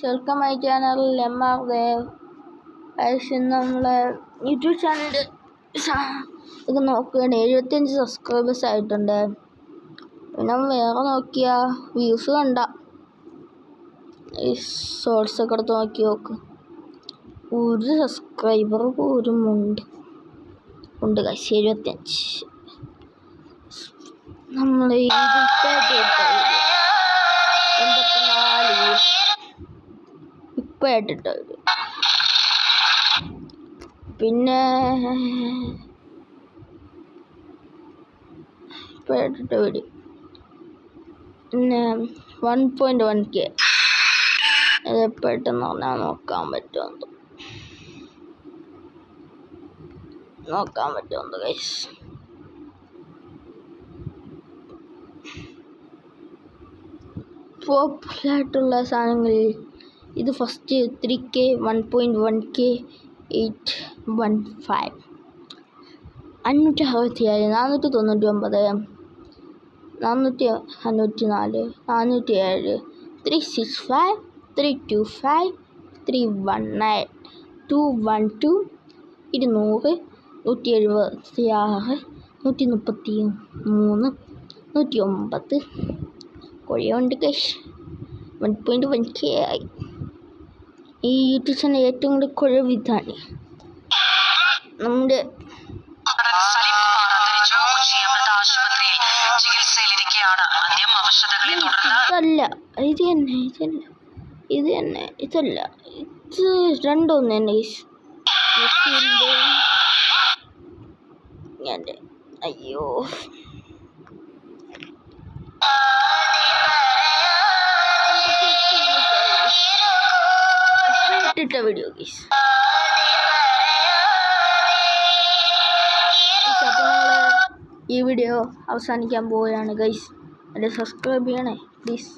Welcome my channel MR Dev. നമ്മളെ YouTube ചാനലിൻ്റെ ഇത് നോക്കുകയാണ്. 75 സബ്സ്ക്രൈബേഴ്സ് ആയിട്ടുണ്ട്. പിന്നെ വേറെ നോക്കിയാൽ വ്യൂസ് കണ്ട ഈ ഷോർട്സ് ഒക്കെ എടുത്ത് നോക്ക്. ഒരു സബ്സ്ക്രൈബർ പോലും ഉണ്ട് 75. നമ്മൾ 84 ഇപ്പോഴായിട്ടിട്ട പിന്നെ വീഡിയോ പിന്നെ 1.1K അത് എപ്പോഴായിട്ടെന്ന് പറഞ്ഞാൽ നോക്കാൻ പറ്റുമെന്ന് ഗൈസ്. പോപ്പുലറായിട്ടുള്ള സാധനങ്ങളിൽ ഇത് ഫസ്റ്റ് 3K 1.1K 815 567 499 494 407 365 325 319 212 200 176 133 109 കുറേയുണ്ട് ഗൈസ്. 1.1K ആയി. ഈ യൂട്യൂബ് ചാനൽ ഏറ്റവും കൂടുതൽ കുഴവിതാണ് നമ്മുടെ ഇതല്ല ഇത് രണ്ടൊന്ന് തന്നെ അയ്യോ ഇട്ടിട്ട വീഡിയോ ഗൈസ്. ഈ വീഡിയോ അവസാനിക്കാൻ പോവുകയാണ് ഗൈസ്. എന്നെ സബ്സ്ക്രൈബ് ചെയ്യണേ പ്ലീസ്.